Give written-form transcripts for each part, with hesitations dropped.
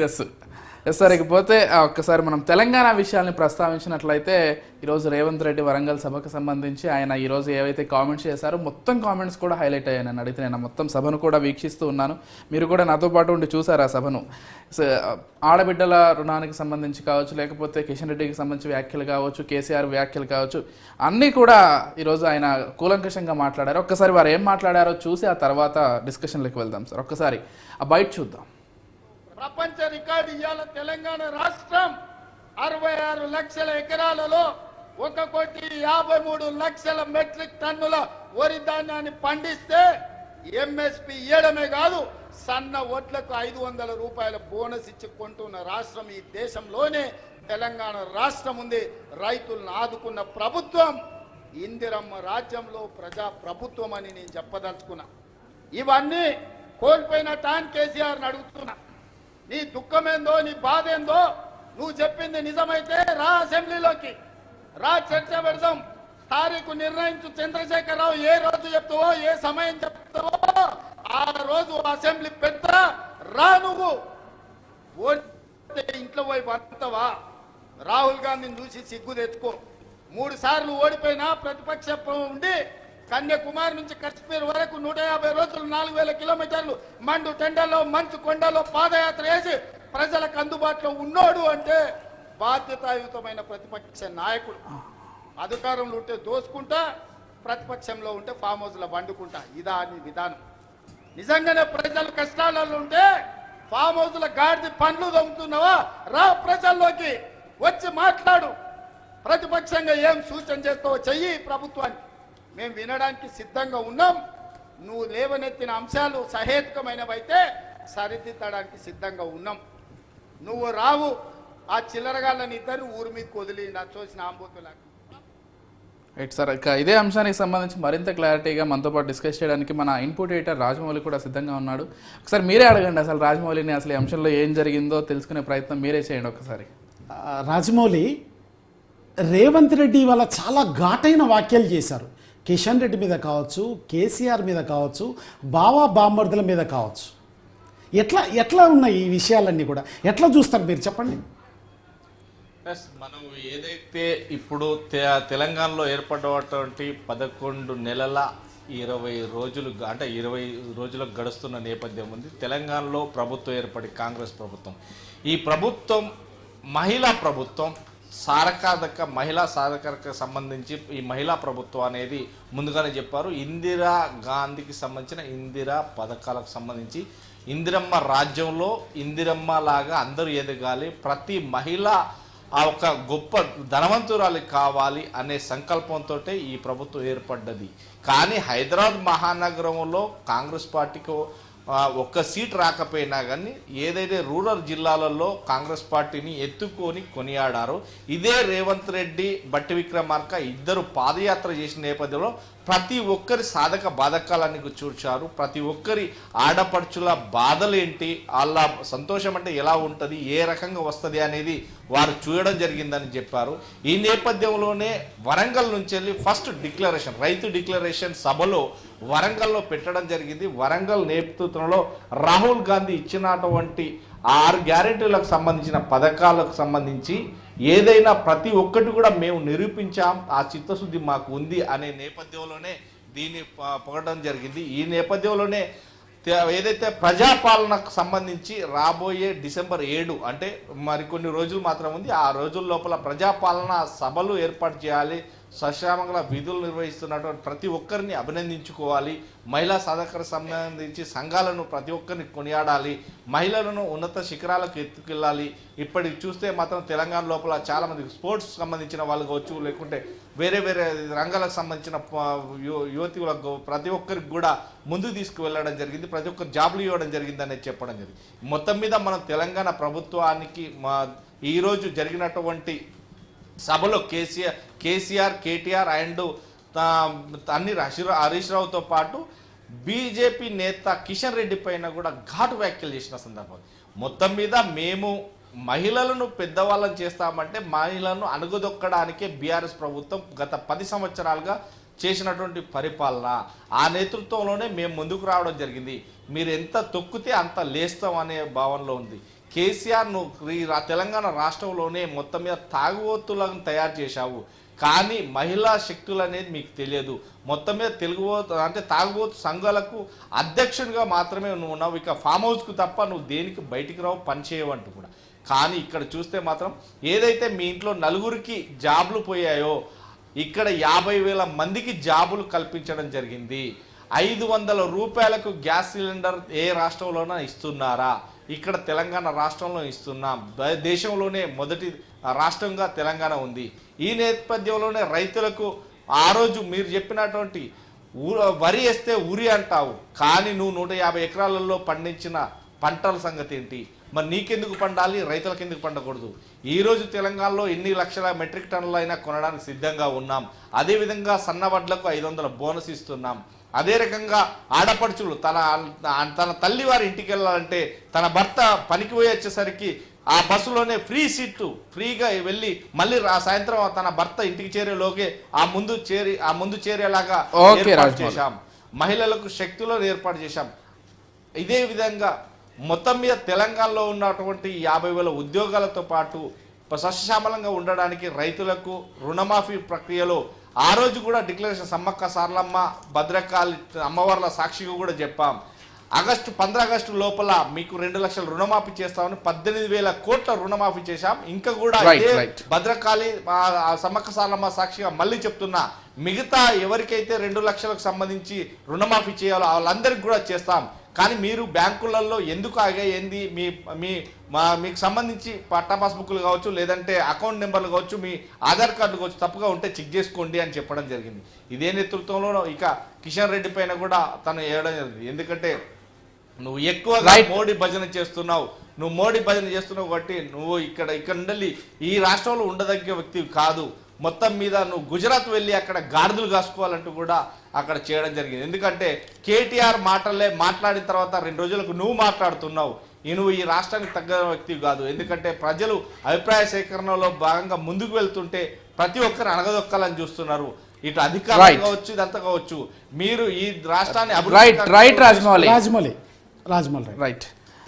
Yes yes sir. ఇకపోతే ఒక్కసారి మనం తెలంగాణ విషయాల్ని ప్రస్తావించినట్లయితే ఈరోజు రేవంత్ రెడ్డి వరంగల్ సభకు సంబంధించి ఆయన ఈరోజు ఏవైతే కామెంట్స్ చేశారో మొత్తం కామెంట్స్ కూడా హైలైట్ అయ్యాయి. నన్ను అడిగితే నేను మొత్తం సభను కూడా వీక్షిస్తూ ఉన్నాను, మీరు కూడా నాతో పాటు ఉండి చూసారు ఆ సభను. ఆడబిడ్డల రుణానికి సంబంధించి కావచ్చు, లేకపోతే కిషన్ రెడ్డికి సంబంధించి వ్యాఖ్యలు కావచ్చు, కేసీఆర్ వ్యాఖ్యలు కావచ్చు, అన్నీ కూడా ఈరోజు ఆయన కూలంకషంగా మాట్లాడారు. ఒక్కసారి వారు ఏం మాట్లాడారో చూసి ఆ తర్వాత డిస్కషన్లోకి వెళ్దాం సార్. ఒక్కసారి ఆ బయట చూద్దాం. ప్రపంచ రికార్డు ఇవాళ తెలంగాణ రాష్ట్రం 66 లక్షల ఎకరాలలో 1,53,00,000 మెట్రిక్ టన్నుల వరి ధాన్యాన్ని పండిస్తే ఎంఎస్పి ఇయ్యడమే కాదు, సన్న ఓట్లకు 500 రూపాయల బోనస్ ఇచ్చి కొంటున్న రాష్ట్రం ఈ దేశంలోనే తెలంగాణ రాష్ట్రం ఉంది. రైతులను ఆదుకున్న ప్రభుత్వం ఇందిరమ్మ రాజ్యంలో ప్రజా ప్రభుత్వం అని నేను చెప్పదలుచుకున్నా. ఇవన్నీ కోల్పోయిన టాన్ కేసీఆర్ని అడుగుతున్నా, నీ దుఃఖమేందో, నీ బాధ ఏందో, నువ్వు చెప్పింది నిజమైతే రా అసెంబ్లీలోకి రా, చర్చ పెడదాం. తారీఖు నిర్ణయించు చంద్రశేఖరరావు, ఏ రోజు చెప్తావో ఏ సమయం చెప్తావో ఆ రోజు అసెంబ్లీ పెడతా రా. నువ్వు ఓడితే ఇంట్లో పోయి పంపుతావా? రాహుల్ గాంధీని చూసి సిగ్గు తెచ్చుకో. 3 సార్లు ఓడిపోయినా ప్రతిపక్షం ఉండి కన్యాకుమారి నుంచి కశ్మీర్ వరకు 150 రోజులు 4000 కిలోమీటర్లు మండు టెండలో మంచు కొండలో పాదయాత్ర చేసి ప్రజలకు అందుబాటులో ఉన్నోడు అంటే బాధ్యతాయుతమైన ప్రతిపక్ష నాయకుడు. అధికారంలో ఉంటే దోసుకుంటా, ప్రతిపక్షంలో ఉంటే ఫామ్ హౌస్లో వండుకుంటా. ఇదా నీ విధానం? నిజంగానే ప్రజలు కష్టాలలో ఉంటే ఫామ్ హౌస్ల గాడిది పండ్లు దొంగతున్నావా? రా ప్రజల్లోకి వచ్చి మాట్లాడు. ప్రతిపక్షంగా ఏం సూచన చేస్తావో చెయ్యి ప్రభుత్వానికి, మేము వినడానికి సిద్ధంగా ఉన్నాం. నువ్వు లేవనెత్తిన అంశాలు సహేతుకమైనవైతే సరిదిద్దడానికి సిద్ధంగా ఉన్నాం. నువ్వు రావు, ఆ చిల్లరగాళ్ళని ఇద్దరు ఊరి మీద వదిలి నా చూసిన ఆంబోతులకు. Right sir. ఇక ఇదే అంశానికి సంబంధించి మరింత క్లారిటీగా మనతో పాటు డిస్కస్ చేయడానికి మన ఇన్పుట్ ఎడిటర్ రాజమౌళి కూడా సిద్ధంగా ఉన్నాడు. ఒకసారి మీరే అడగండి అసలు రాజమౌళిని, అసలు ఈ అంశంలో ఏం జరిగిందో తెలుసుకునే ప్రయత్నం మీరే చేయండి ఒకసారి. రాజమౌళి, రేవంత్ రెడ్డి వాళ్ళ చాలా ఘాటైన వ్యాఖ్యలు చేశారు. కిషన్ రెడ్డి మీద కావచ్చు, కేసీఆర్ మీద కావచ్చు, బావా బామ్మర్దుల మీద కావచ్చు. ఎట్లా ఉన్నాయి ఈ విషయాలన్నీ కూడా? ఎట్లా చూస్తారు మీరు చెప్పండి. మనం ఏదైతే ఇప్పుడు తెలంగాణలో ఏర్పడినటువంటి 11 నెలల 20 రోజులు అంటే 20 రోజులకు గడుస్తున్న నేపథ్యం ఉంది. తెలంగాణలో ప్రభుత్వం ఏర్పడి కాంగ్రెస్ ప్రభుత్వం, ఈ ప్రభుత్వం మహిళా ప్రభుత్వం, మహిళా సాధకరకు సంబంధించి ఈ మహిళా ప్రభుత్వం అనేది ముందుగానే చెప్పారు. ఇందిరా గాంధీకి సంబంధించిన ఇందిరా పథకాలకు సంబంధించి ఇందిరమ్మ రాజ్యంలో ఇందిరమ్మ లాగా అందరూ ఎదగాలి, ప్రతి మహిళ ఆ ఒక గొప్ప ధనవంతురాలు కావాలి అనే సంకల్పంతో ఈ ప్రభుత్వం ఏర్పడ్డది. కానీ హైదరాబాద్ మహానగరంలో కాంగ్రెస్ పార్టీకి ఒక్క సీట్ రాకపోయినా కానీ ఏదైతే రూరల్ జిల్లాలలో కాంగ్రెస్ పార్టీని ఎత్తుకొని కొనియాడారో, ఇదే రేవంత్ రెడ్డి, బట్టి విక్రమార్క ఇద్దరు పాదయాత్ర చేసిన నేపథ్యంలో ప్రతి ఒక్కరి సాధక బాధకాలన్నీ చూర్చారు. ప్రతి ఒక్కరి ఆడపడుచుల బాధలేంటి, వాళ్ళ సంతోషం అంటే ఎలా ఉంటుంది, ఏ రకంగా వస్తుంది అనేది వారు చూడడం జరిగిందని చెప్పారు. ఈ నేపథ్యంలోనే వరంగల్ నుంచి వెళ్ళి ఫస్ట్ డిక్లరేషన్, రైతు డిక్లరేషన్ సభలో వరంగల్లో పెట్టడం జరిగింది. వరంగల్ నేతృత్వంలో రాహుల్ గాంధీ ఇచ్చినటువంటి 6 గ్యారెంటీలకు సంబంధించిన పథకాలకు సంబంధించి ఏదైనా ప్రతి ఒక్కటి కూడా మేము నిరూపించాం, ఆ చిత్తశుద్ధి మాకు ఉంది అనే నేపథ్యంలోనే దీన్ని పొగడం జరిగింది. ఈ నేపథ్యంలోనే ఏదైతే ప్రజాపాలనకు సంబంధించి రాబోయే డిసెంబర్ 7 అంటే మరికొన్ని రోజులు మాత్రం ఉంది, ఆ రోజుల లోపల ప్రజాపాలన సభలు ఏర్పాటు చేయాలి. సశ్రమంగా విధులు నిర్వహిస్తున్నటువంటి ప్రతి ఒక్కరిని అభినందించుకోవాలి. మహిళా సాధకరకు సంబంధించి సంఘాలను ప్రతి ఒక్కరిని కొనియాడాలి, మహిళలను ఉన్నత శిఖరాలకు ఎత్తుకెళ్ళాలి. ఇప్పటికి చూస్తే మాత్రం తెలంగాణ లోపల చాలామంది స్పోర్ట్స్ సంబంధించిన వాళ్ళు కావచ్చు, లేకుంటే వేరే వేరే రంగాలకు సంబంధించిన యువతులకు ప్రతి ఒక్కరికి కూడా ముందుకు తీసుకువెళ్ళడం జరిగింది, ప్రతి ఒక్కరు జాబ్లు ఇవ్వడం జరిగింది అనేది చెప్పడం జరిగింది. మొత్తం మీద మనం తెలంగాణ ప్రభుత్వానికి ఈరోజు జరిగినటువంటి సభలో కేసీఆర్, కేటీఆర్ అండ్ అన్ని హరీష్ రావుతో పాటు బీజేపీ నేత కిషన్ రెడ్డి పైన కూడా ఘాటు వ్యాఖ్యలు చేసిన సందర్భం. మొత్తం మీద మేము మహిళలను పెద్దవాళ్ళని చేస్తామంటే మహిళలను అణగదొక్కడానికే బీఆర్ఎస్ ప్రభుత్వం గత 10 సంవత్సరాలుగా చేసినటువంటి పరిపాలన, ఆ నేతృత్వంలోనే మేము ముందుకు రావడం జరిగింది. మీరు ఎంత తొక్కితే అంత లేస్తాం అనే భావనలో ఉంది. కేసీఆర్ నువ్వు తెలంగాణ రాష్ట్రంలోనే మొత్తం మీద తాగుబోతులను తయారు చేశావు, కానీ మహిళా శక్తులు అనేది మీకు తెలియదు. మొత్తం మీద తాగుబోతు సంఘాలకు అధ్యక్షునిగా మాత్రమే నువ్వు ఉన్నావు, ఇక ఫామ్ హౌస్కు తప్ప నువ్వు దేనికి బయటికి రావు, పని చేయవంటూ కూడా. కానీ ఇక్కడ చూస్తే మాత్రం ఏదైతే మీ ఇంట్లో నలుగురికి జాబులు పోయాయో ఇక్కడ 50,000 మందికి జాబులు కల్పించడం జరిగింది. 500 రూపాయలకు గ్యాస్ సిలిండర్ ఏ రాష్ట్రంలోనైనా ఇస్తున్నారా? ఇక్కడ తెలంగాణ రాష్ట్రంలో ఇస్తున్నాం. దేశంలోనే మొదటి రాష్ట్రంగా తెలంగాణ ఉంది. ఈ నేపథ్యంలోనే రైతులకు ఆ రోజు మీరు చెప్పినటువంటి వరి వేస్తే ఉరి అంటావు, కానీ నువ్వు 150 ఎకరాలలో పండించిన పంటల సంగతి ఏంటి? మరి నీకెందుకు పండాలి, రైతులకు ఎందుకు పండకూడదు? ఈరోజు తెలంగాణలో ఎన్ని లక్షల మెట్రిక్ టన్నులు అయినా కొనడానికి సిద్ధంగా ఉన్నాం. అదేవిధంగా సన్నవడ్లకు 500 బోనస్ ఇస్తున్నాం. అదే రకంగా ఆడపడుచులు తన తల్లి వారి ఇంటికి వెళ్ళాలంటే తన భర్త పనికి పోయి వచ్చేసరికి ఆ బస్సులోనే ఫ్రీ సీట్లు ఫ్రీగా వెళ్ళి మళ్ళీ సాయంత్రం తన భర్త ఇంటికి చేరేలోగే ఆ ముందు చేరేలాగా ఏర్పాటు చేశాం. మహిళలకు శక్తులను ఏర్పాటు చేశాం. ఇదే విధంగా మొత్తం మీద తెలంగాణలో ఉన్నటువంటి 50,000 ఉద్యోగాలతో పాటు సస్యశ్యామలంగా ఉండడానికి రైతులకు రుణమాఫీ ప్రక్రియలో ఆ రోజు కూడా డిక్లరేషన్ సమ్మక్క సారలమ్మ భద్రకాళి అమ్మవార్ల సాక్షిగా కూడా చెప్పాం. 15 ఆగస్టు లోపల మీకు 2 లక్షల రుణమాఫీ చేస్తామని 18,000 కోట్ల రుణమాఫీ చేశాం. ఇంకా కూడా భద్రకాళి సమ్మక్క సారలమ్మ సాక్షిగా మళ్ళీ చెప్తున్నా, మిగతా ఎవరికైతే 2 లక్షలకు సంబంధించి రుణమాఫీ చేయాలో వాళ్ళందరికీ కూడా చేస్తాం. కానీ మీరు బ్యాంకులలో ఎందుకు ఆగాయింది? మీకు సంబంధించి పట్టా పాస్బుక్లు కావచ్చు, లేదంటే అకౌంట్ నెంబర్లు కావచ్చు, మీ ఆధార్ కార్డు కావచ్చు, తప్పుగా ఉంటే చెక్ చేసుకోండి అని చెప్పడం జరిగింది. ఇదే నేతృత్వంలో ఇక కిషన్ రెడ్డి పైన కూడా తను వేయడం జరిగింది. ఎందుకంటే నువ్వు ఎక్కువగా మోడీ భజన చేస్తున్నావు, కాబట్టి నువ్వు ఇక్కడ ఉండాలి, ఈ రాష్ట్రంలో ఉండదగ్గ వ్యక్తి కాదు. మొత్తం మీద నువ్వు గుజరాత్ వెళ్ళి అక్కడ గాడిదలు కాసుకోవాలంటూ కూడా అక్కడ చేయడం జరిగింది. ఎందుకంటే కేటీఆర్ మాట్లాడిన తర్వాత 2 రోజులకు నువ్వు మాట్లాడుతున్నావు. నువ్వు ఈ రాష్ట్రానికి తగ్గ వ్యక్తి కాదు. ఎందుకంటే ప్రజలు అభిప్రాయ సేకరణలో భాగంగా ముందుకు వెళ్తుంటే ప్రతి ఒక్కరు అనగదొక్కాలని చూస్తున్నారు. ఇటు అధికారులు కావచ్చు, ఇదంతా కావచ్చు. మీరు ఈ రాష్ట్రాన్ని రాజమౌళి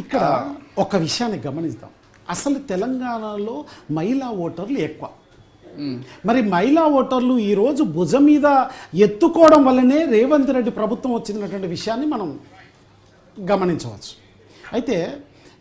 ఇక్కడ ఒక విషయాన్ని గమనిద్దాం. అసలు తెలంగాణలో మహిళా ఓటర్లు ఎక్కువ. మరి మహిళా ఓటర్లు ఈరోజు భుజం మీద ఎత్తుకోవడం వల్లనే రేవంత్ రెడ్డి ప్రభుత్వం వచ్చినటువంటి విషయాన్ని మనం గమనించవచ్చు. అయితే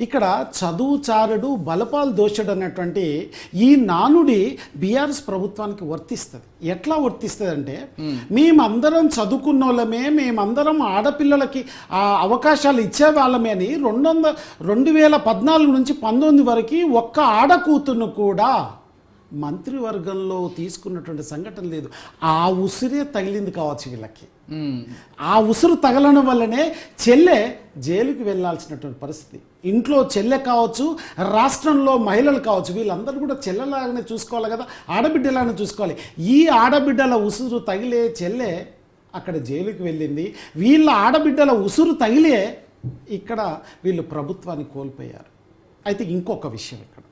ఇక్కడ చదువు చారుడు బలపాలు దోషుడు అన్నటువంటి ఈ నానుడి బీఆర్ఎస్ ప్రభుత్వానికి వర్తిస్తుంది. ఎట్లా వర్తిస్తుంది అంటే, మేమందరం చదువుకున్న వాళ్ళమే, మేమందరం ఆడపిల్లలకి ఆ అవకాశాలు ఇచ్చేవాళ్ళమే అని 2014 నుంచి 19 వరకు ఒక్క ఆడకూతురును కూడా మంత్రివర్గంలో తీసుకున్నటువంటి సంఘటన లేదు. ఆ ఉసిరే తగిలింది కావచ్చు వీళ్ళకి. ఆ ఉసురు తగలడం వల్లనే చెల్లె జైలుకి వెళ్ళాల్సినటువంటి పరిస్థితి. ఇంట్లో చెల్లె కావచ్చు, రాష్ట్రంలో మహిళలు కావచ్చు, వీళ్ళందరూ కూడా చెల్లెలాగానే చూసుకోవాలి కదా, ఆడబిడ్డలాగానే చూసుకోవాలి. ఈ ఆడబిడ్డల ఉసురు తగిలే చెల్లె అక్కడ జైలుకి వెళ్ళింది. వీళ్ళ ఆడబిడ్డల ఉసురు తగిలే ఇక్కడ వీళ్ళు ప్రభుత్వాన్ని కోల్పోయారు. అయితే ఇంకొక విషయం ఇక్కడ,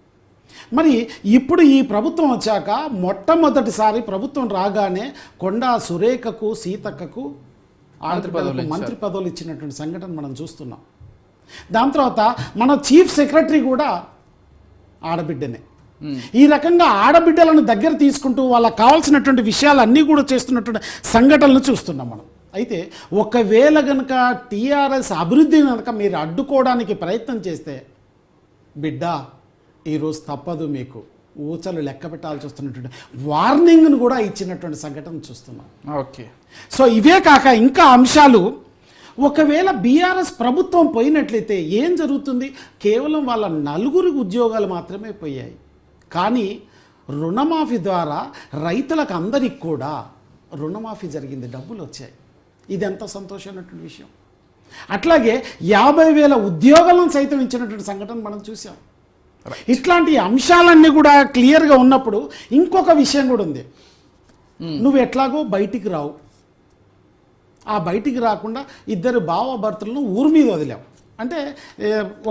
మరి ఇప్పుడు ఈ ప్రభుత్వం వచ్చాక మొట్టమొదటిసారి ప్రభుత్వం రాగానే కొండా సురేఖకు సీతక్కకు ఆడపిల్లలకు మంత్రి పదవులు ఇచ్చినటువంటి సంఘటన మనం చూస్తున్నాం. దాని తర్వాత మన చీఫ్ సెక్రటరీ కూడా ఆడబిడ్డనే. ఈ రకంగా ఆడబిడ్డలను దగ్గర తీసుకుంటూ వాళ్ళకి కావాల్సినటువంటి విషయాలన్నీ కూడా చేస్తున్నటువంటి సంఘటనలు చూస్తున్నాం మనం. అయితే ఒకవేళ కనుక టీఆర్ఎస్ అభివృద్ధిని కనుక మీరు అడ్డుకోవడానికి ప్రయత్నం చేస్తే బిడ్డ ఈరోజు తప్పదు, మీకు ఊచలు లెక్క పెట్టాల్సి వస్తున్నటువంటి వార్నింగ్ను కూడా ఇచ్చినటువంటి సంఘటన చూస్తున్నాం. ఓకే, సో ఇవే కాక ఇంకా అంశాలు. ఒకవేళ బీఆర్ఎస్ ప్రభుత్వం పోయినట్లయితే ఏం జరుగుతుంది? కేవలం వాళ్ళ 4 ఉద్యోగాలు మాత్రమే పోయాయి. కానీ రుణమాఫీ ద్వారా రైతులకు అందరికి కూడా రుణమాఫీ జరిగింది, డబ్బులు వచ్చాయి. ఇది ఎంత సంతోషమైనటువంటి విషయం. అట్లాగే 50,000 ఉద్యోగాలను సైతం ఇచ్చినటువంటి సంఘటన మనం చూసాం. ఇట్లాంటి అంశాలన్నీ కూడా క్లియర్గా ఉన్నప్పుడు ఇంకొక విషయం కూడా ఉంది. నువ్వు ఎట్లాగో బయటికి రావు, ఆ బయటికి రాకుండా 2 భావభర్తలను ఊరి మీద వదిలావు. అంటే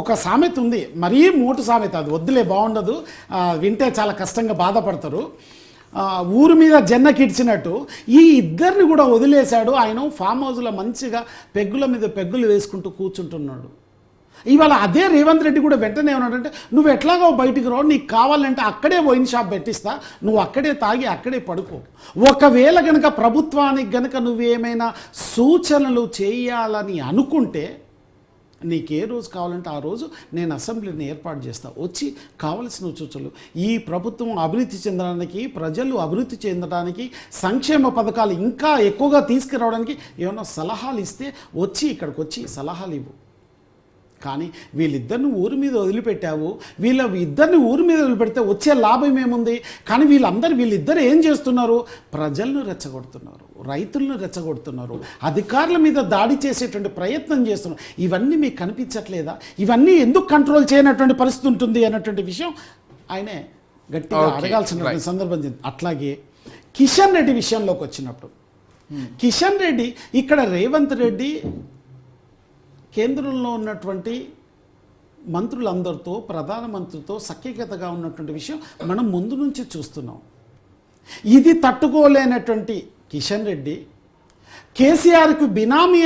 ఒక సామెత ఉంది, మరీ మోటు సామెత, అది వద్దులే, బాగుండదు, వింటే చాలా కష్టంగా బాధపడతారు. ఊరి మీద జన్న కిడ్చినట్టు ఈ 2 కూడా వదిలేశాడు. ఆయన ఫామ్ హౌస్లో మంచిగా పెగ్గుల మీద పెగ్గులు వేసుకుంటూ కూర్చుంటున్నాడు. ఇవాళ అదే రేవంత్ రెడ్డి కూడా వెంటనే ఏమన్నాడంటే నువ్వు ఎట్లాగో బయటికి రావు, నీకు కావాలంటే అక్కడే వైన్ షాప్ పెట్టిస్తా, నువ్వు అక్కడే తాగి అక్కడే పడుకో. ఒకవేళ గనక ప్రభుత్వానికి గనక నువ్వేమైనా సూచనలు చేయాలని అనుకుంటే నీకు ఏ రోజు కావాలంటే ఆ రోజు నేను అసెంబ్లీని ఏర్పాటు చేస్తా, వచ్చి కావలసిన సూచనలు ఈ ప్రభుత్వం అభివృద్ధి చెందడానికి, ప్రజలు అభివృద్ధి చెందడానికి, సంక్షేమ పథకాలు ఇంకా ఎక్కువగా తీసుకురావడానికి ఏమైనా సలహాలు ఇస్తే వచ్చి ఇక్కడికి వచ్చి సలహాలు ఇవ్వు. కానీ వీళ్ళిద్దరిని ఊరి మీద వదిలిపెట్టావు, ఇద్దరిని ఊరి మీద వదిలిపెడితే వచ్చే లాభం ఏముంది? కానీ వీళ్ళిద్దరు ఏం చేస్తున్నారు? ప్రజలను రెచ్చగొడుతున్నారు, రైతులను రెచ్చగొడుతున్నారు, అధికారుల మీద దాడి చేసేటువంటి ప్రయత్నం చేస్తున్నారు. ఇవన్నీ మీకు కనిపించట్లేదా? ఇవన్నీ ఎందుకు కంట్రోల్ చేయనటువంటి పరిస్థితి ఉంటుంది అన్నటువంటి విషయం ఆయనే గట్టిగా అడగాల్సిన సందర్భం. అట్లాగే కిషన్ రెడ్డి విషయంలోకి వచ్చినప్పుడు, కిషన్ రెడ్డి ఇక్కడ రేవంత్ రెడ్డి కేంద్రంలో ఉన్నటువంటి మంత్రులందరితో, ప్రధానమంత్రితో సఖ్యతగా ఉన్నటువంటి విషయం మనం ముందు నుంచి చూస్తున్నాం. ఇది తట్టుకోలేనటువంటి కిషన్ రెడ్డి, కేసీఆర్కు బినామీ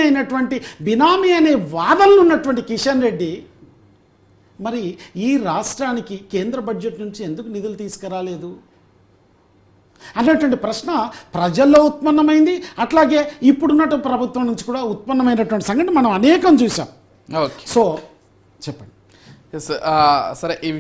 అనే వాదనలు ఉన్నటువంటి కిషన్ రెడ్డి మరి ఈ రాష్ట్రానికి కేంద్ర బడ్జెట్ నుంచి ఎందుకు నిధులు తీసుకురాలేదు అన్నటువంటి ప్రశ్న ప్రజల్లో ఉత్పన్నమైంది. అట్లాగే ఇప్పుడున్నటువంటి ప్రభుత్వం నుంచి కూడా ఉత్పన్నమైనటువంటి సంఘటన మనం అనేకం చూసాం. ఓకే, సో చెప్పండి. సరే ఈ